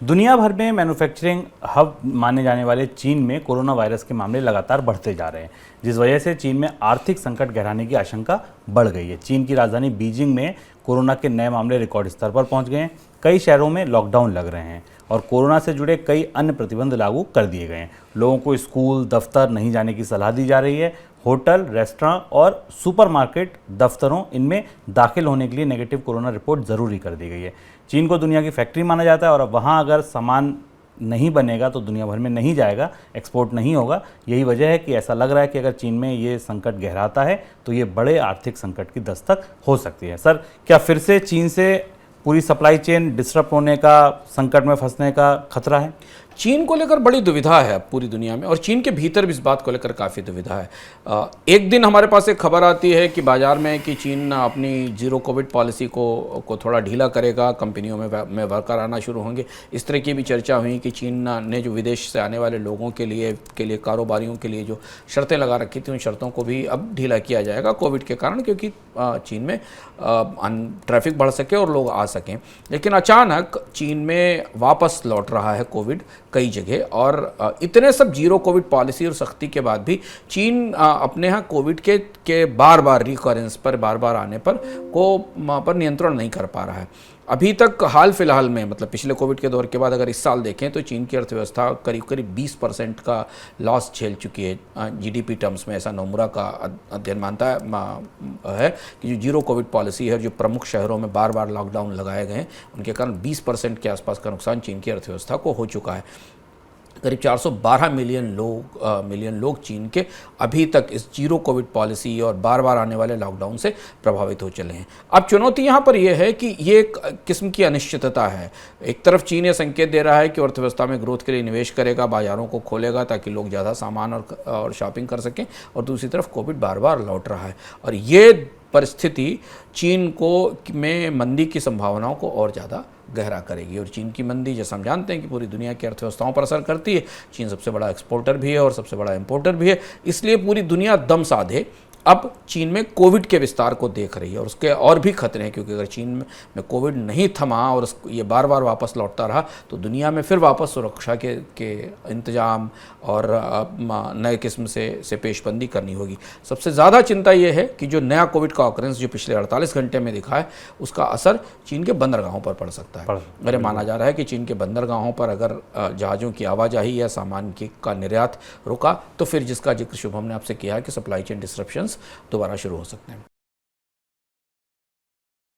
दुनिया भर में मैन्युफैक्चरिंग हब माने जाने वाले चीन में कोरोना वायरस के मामले लगातार बढ़ते जा रहे हैं, जिस वजह से चीन में आर्थिक संकट गहराने की आशंका बढ़ गई है। चीन की राजधानी बीजिंग में कोरोना के नए मामले रिकॉर्ड स्तर पर पहुंच गए हैं। कई शहरों में लॉकडाउन लग रहे हैं और कोरोना से जुड़े कई अन्य प्रतिबंध लागू कर दिए गए हैं। लोगों को स्कूल, दफ्तर नहीं जाने की सलाह दी जा रही है। होटल, रेस्टोरेंट और सुपरमार्केट दफ्तरों इनमें दाखिल होने के लिए नेगेटिव कोरोना रिपोर्ट ज़रूरी कर दी गई है। चीन को दुनिया की फैक्ट्री माना जाता है और अब वहाँ अगर सामान नहीं बनेगा तो दुनिया भर में नहीं जाएगा, एक्सपोर्ट नहीं होगा। यही वजह है कि ऐसा लग रहा है कि अगर चीन में ये संकट गहराता है तो ये बड़े आर्थिक संकट की दस्तक हो सकती है। सर, क्या फिर से चीन से पूरी सप्लाई चेन डिस्टर्ब होने का, संकट में फंसने का खतरा है? चीन को लेकर बड़ी दुविधा है पूरी दुनिया में, और चीन के भीतर भी इस बात को लेकर काफ़ी दुविधा है। एक दिन हमारे पास एक खबर आती है कि बाजार में कि चीन अपनी जीरो कोविड पॉलिसी को थोड़ा ढीला करेगा, कंपनियों में वर्कर आना शुरू होंगे। इस तरह की भी चर्चा हुई कि चीन ने जो विदेश से आने वाले लोगों के लिए कारोबारियों के लिए जो शर्तें लगा रखी थी, उन शर्तों को भी अब ढीला किया जाएगा कोविड के कारण, क्योंकि चीन में ट्रैफिक बढ़ सके और लोग आ सकें। लेकिन अचानक चीन में वापस लौट रहा है कोविड कई जगह, और इतने सब जीरो कोविड पॉलिसी और सख्ती के बाद भी चीन अपने यहाँ कोविड के बार बार रिकरेंस पर, बार बार आने पर नियंत्रण नहीं कर पा रहा है। अभी तक हाल फिलहाल में, मतलब पिछले कोविड के दौर के बाद अगर इस साल देखें तो चीन की अर्थव्यवस्था करीब करीब 20% का लॉस झेल चुकी है जीडीपी टर्म्स में। ऐसा नोमुरा का अध्ययन मानता है कि जो जीरो कोविड पॉलिसी है, जो प्रमुख शहरों में बार बार लॉकडाउन लगाए गए, उनके कारण 20% के आसपास का नुकसान चीन की अर्थव्यवस्था को हो चुका है। करीब 412 मिलियन लोग चीन के अभी तक इस जीरो कोविड पॉलिसी और बार बार आने वाले लॉकडाउन से प्रभावित हो चले हैं। अब चुनौती यहाँ पर यह है कि ये एक किस्म की अनिश्चितता है। एक तरफ चीन ये संकेत दे रहा है कि अर्थव्यवस्था में ग्रोथ के लिए निवेश करेगा, बाजारों को खोलेगा ताकि लोग ज़्यादा सामान और शॉपिंग कर सकें, और दूसरी तरफ कोविड बार बार लौट रहा है, और ये परिस्थिति चीन में मंदी की संभावनाओं को और ज़्यादा गहरा करेगी। और चीन की मंदी, जैसा हम जानते हैं कि पूरी दुनिया की अर्थव्यवस्थाओं पर असर करती है। चीन सबसे बड़ा एक्सपोर्टर भी है और सबसे बड़ा इंपोर्टर भी है, इसलिए पूरी दुनिया दम साधे अब चीन में कोविड के विस्तार को देख रही है, और उसके और भी खतरे हैं, क्योंकि अगर चीन में कोविड नहीं थमा और ये बार बार वापस लौटता रहा तो दुनिया में फिर वापस सुरक्षा के इंतजाम और नए किस्म से पेशबंदी करनी होगी। सबसे ज़्यादा चिंता ये है कि जो नया कोविड का ऑकरेंस जो पिछले 48 घंटे में दिखा है, उसका असर चीन के बंदरगाहों पर पड़ सकता है। अरे माना जा रहा है कि चीन के बंदरगाहों पर अगर जहाज़ों की आवाजाही या सामान का निर्यात रुका तो फिर, जिसका जिक्र शुभम ने आपसे किया है, कि सप्लाई चेन डिस्ट्रप्शंस दोबारा शुरू हो सकते हैं।